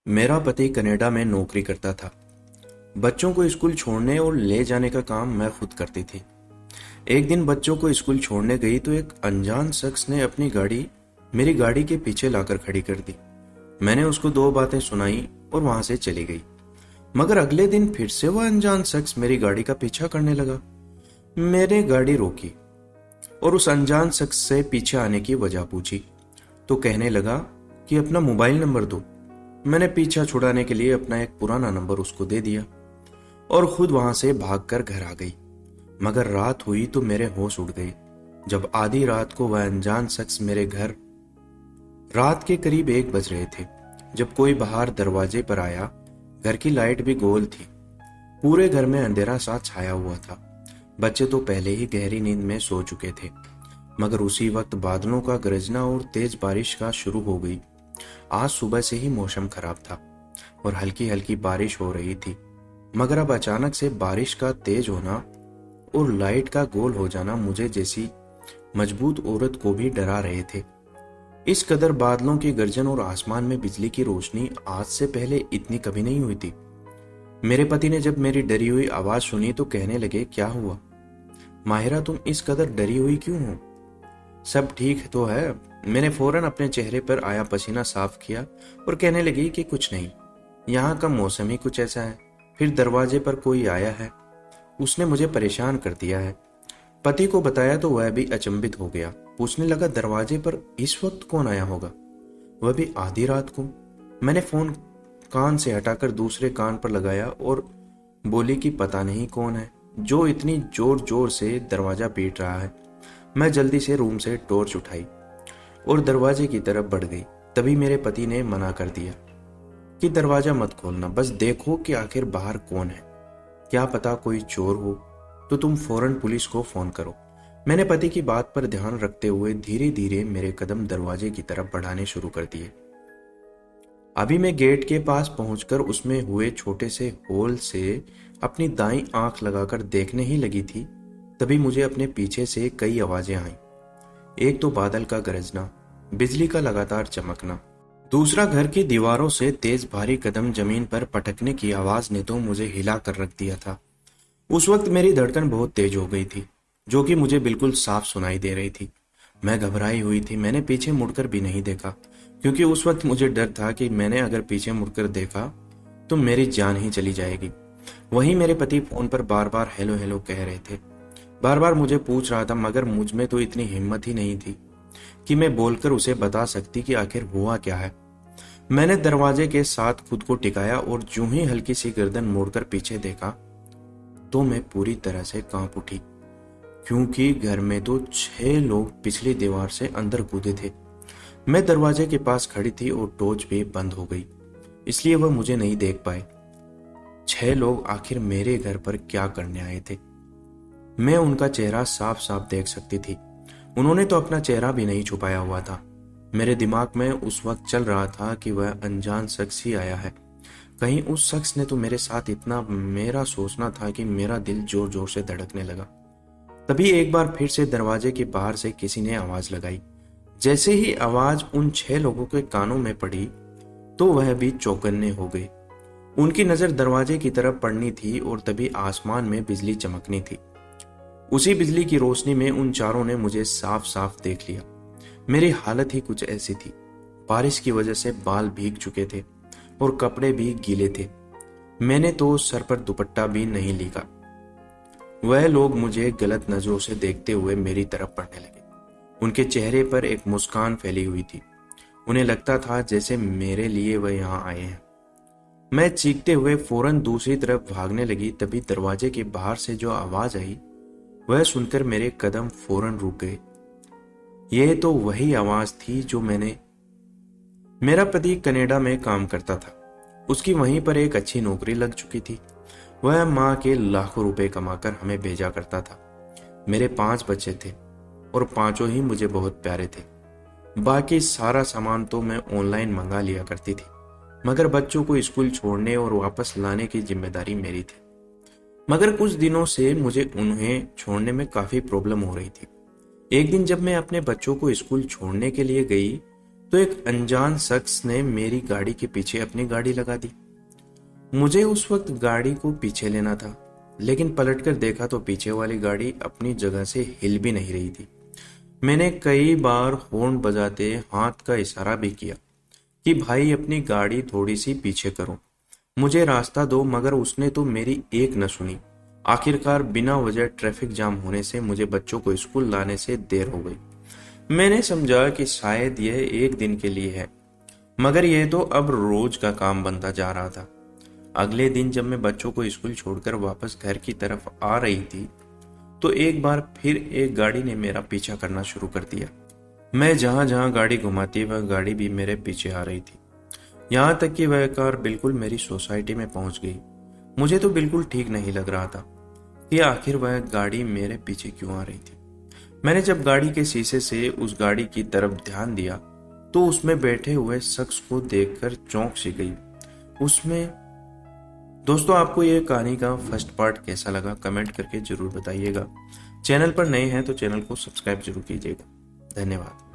मेरा पति कनाडा में नौकरी करता था। बच्चों को स्कूल छोड़ने और ले जाने का काम मैं खुद करती थी। एक दिन बच्चों को स्कूल छोड़ने गई तो एक अनजान शख्स ने अपनी गाड़ी मेरी गाड़ी के पीछे लाकर खड़ी कर दी। मैंने उसको दो बातें सुनाई और वहां से चली गई। मगर अगले दिन फिर से वह अनजान शख्स मेरी गाड़ी का पीछा करने लगा। मैंने गाड़ी रोकी और उस अनजान शख्स से पीछे आने की वजह पूछी तो कहने लगा कि अपना मोबाइल नंबर दो। मैंने पीछा छुड़ाने के लिए अपना एक पुराना नंबर उसको दे दिया और खुद वहां से भागकर घर आ गई। मगर रात हुई तो मेरे होश उड़ गए जब आधी रात को वह अनजान शख्स मेरे घर रात के करीब 1 बज रहे थे जब कोई बाहर दरवाजे पर आया। घर की लाइट भी गोल थी। पूरे घर में अंधेरा सा छाया हुआ था। बच्चे तो पहले ही गहरी नींद में सो चुके थे। मगर उसी वक्त बादलों का गरजना और तेज बारिश का शुरू हो गई। आज सुबह से ही मौसम खराब था और हल्की हल्की बारिश हो रही थी। मगर अब अचानक से बारिश का तेज होना और लाइट का गोल हो जाना मुझे जैसी मजबूत औरत को भी डरा रहे थे। इस कदर बादलों की गर्जन और आसमान में बिजली की रोशनी आज से पहले इतनी कभी नहीं हुई थी। मेरे पति ने जब मेरी डरी हुई आवाज सुनी तो कहने लगे, क्या हुआ माहिरा, तुम इस कदर डरी हुई क्यों हो? सब ठीक तो है। मैंने फौरन अपने चेहरे पर आया पसीना साफ किया और कहने लगी कि कुछ नहीं, यहाँ का मौसम ही कुछ ऐसा है। फिर दरवाजे पर कोई आया है, उसने मुझे परेशान कर दिया है। पति को बताया तो वह भी अचंभित हो गया। पूछने लगा, दरवाजे पर इस वक्त कौन आया होगा, वह भी आधी रात को? मैंने फोन कान से हटाकर दूसरे कान पर लगाया और बोली कि पता नहीं कौन है जो इतनी जोर जोर से दरवाजा पीट रहा है। मैं जल्दी से रूम से टॉर्च उठाई और दरवाजे की तरफ बढ़ गई। तभी मेरे पति ने मना कर दिया कि दरवाजा मत खोलना, बस देखो कि आखिर बाहर कौन है। क्या पता कोई चोर हो तो तुम फौरन पुलिस को फोन करो। मैंने पति की बात पर ध्यान रखते हुए धीरे धीरे मेरे कदम दरवाजे की तरफ बढ़ाने शुरू कर दिए। अभी मैं गेट के पास पहुंचकर उसमें हुए छोटे से होल से अपनी दाईं आंख लगाकर देखने ही लगी थी, तभी मुझे अपने पीछे से कई आवाजें आईं। एक तो बादल का गरजना, बिजली का लगातार चमकना, दूसरा घर की दीवारों से तेज भारी कदम जमीन पर पटकने की आवाज ने तो मुझे हिला कर रख दिया था। उस वक्त मेरी धड़कन बहुत तेज हो गई थी, जो कि मुझे बिल्कुल साफ सुनाई दे रही थी। मैं घबराई हुई थी। मैंने पीछे मुड़कर भी नहीं देखा क्योंकि उस वक्त मुझे डर था कि मैंने अगर पीछे मुड़कर देखा तो मेरी जान ही चली जाएगी। वहीं मेरे पति फोन पर बार बार हेलो हेलो कह रहे थे, बार बार मुझे पूछ रहा था, मगर मुझ में तो इतनी हिम्मत ही नहीं थी कि मैं बोलकर उसे बता सकती कि आखिर हुआ क्या है। मैंने दरवाजे के साथ खुद को टिकाया और यूं ही हल्की सी गर्दन मोड़कर पीछे देखा तो मैं पूरी तरह से कांप उठी, क्योंकि घर में तो 6 लोग पिछली दीवार से अंदर कूदे थे। मैं दरवाजे के पास खड़ी थी और टॉर्च भी बंद हो गई, इसलिए वह मुझे नहीं देख पाए। 6 लोग आखिर मेरे घर पर क्या करने आए थे? मैं उनका चेहरा साफ साफ देख सकती थी। उन्होंने तो अपना चेहरा भी नहीं छुपाया हुआ था। मेरे दिमाग में उस वक्त चल रहा था कि वह अनजान शख्स ही आया है। कहीं उस शख्स ने तो मेरे साथ इतना मेरा सोचना था कि मेरा दिल जोर जोर से धड़कने लगा। तभी एक बार फिर से दरवाजे के बाहर से किसी ने आवाज लगाई। जैसे ही आवाज उन 6 लोगों के कानों में पड़ी तो वह भी चौकन्ने हो गए। उनकी नजर दरवाजे की तरफ पड़नी थी और तभी आसमान में बिजली चमकनी थी। उसी बिजली की रोशनी में उन चारों ने मुझे साफ साफ देख लिया। मेरी हालत ही कुछ ऐसी थी। बारिश की वजह से बाल भीग चुके थे और कपड़े भी गीले थे। मैंने तो सर पर दुपट्टा भी नहीं लिया। वह लोग मुझे गलत नजरों से देखते हुए मेरी तरफ बढ़ने लगे। उनके चेहरे पर एक मुस्कान फैली हुई थी। उन्हें लगता था जैसे मेरे लिए वह यहाँ आए हैं। मैं चीखते हुए फौरन दूसरी तरफ भागने लगी। तभी दरवाजे के बाहर से जो आवाज आई वह सुनकर मेरे कदम फौरन रुक गए। यह तो वही आवाज थी जो मेरा पति कनाडा में काम करता था। उसकी वहीं पर एक अच्छी नौकरी लग चुकी थी। वह माँ के लाखों रुपए कमाकर हमें भेजा करता था। मेरे 5 बच्चे थे और पांचों ही मुझे बहुत प्यारे थे। बाकी सारा सामान तो मैं ऑनलाइन मंगा लिया करती थी, मगर बच्चों को स्कूल छोड़ने और वापस लाने की जिम्मेदारी मेरी थी। मगर कुछ दिनों से मुझे उन्हें छोड़ने में काफी प्रॉब्लम हो रही थी। एक दिन जब मैं अपने बच्चों को स्कूल छोड़ने के लिए गई तो एक अनजान शख्स ने मेरी गाड़ी के पीछे अपनी गाड़ी लगा दी। मुझे उस वक्त गाड़ी को पीछे लेना था, लेकिन पलटकर देखा तो पीछे वाली गाड़ी अपनी जगह से हिल भी नहीं रही थी। मैंने कई बार हॉर्न बजाते हाथ का इशारा भी किया कि भाई अपनी गाड़ी थोड़ी सी पीछे करो, मुझे रास्ता दो, मगर उसने तो मेरी एक न सुनी। आखिरकार बिना वजह ट्रैफिक जाम होने से मुझे बच्चों को स्कूल लाने से देर हो गई। मैंने समझा कि शायद यह एक दिन के लिए है, मगर यह तो अब रोज का काम बनता जा रहा था। अगले दिन जब मैं बच्चों को स्कूल छोड़कर वापस घर की तरफ आ रही थी, तो एक बार फिर एक गाड़ी ने मेरा पीछा करना शुरू कर दिया। मैं जहां जहां गाड़ी घुमाती वह गाड़ी भी मेरे पीछे आ रही थी, यहाँ तक कि वह कार बिल्कुल मेरी सोसाइटी में पहुंच गई। मुझे तो बिल्कुल ठीक नहीं लग रहा था कि आखिर वह गाड़ी मेरे पीछे क्यों आ रही थी। मैंने जब गाड़ी के शीशे से उस गाड़ी की तरफ ध्यान दिया तो उसमें बैठे हुए शख्स को देखकर चौंक सी गई। उसमें दोस्तों, आपको ये कहानी का फर्स्ट पार्ट कैसा लगा कमेंट करके जरूर बताइएगा। चैनल पर नए हैं तो चैनल को सब्सक्राइब जरूर कीजिएगा। धन्यवाद।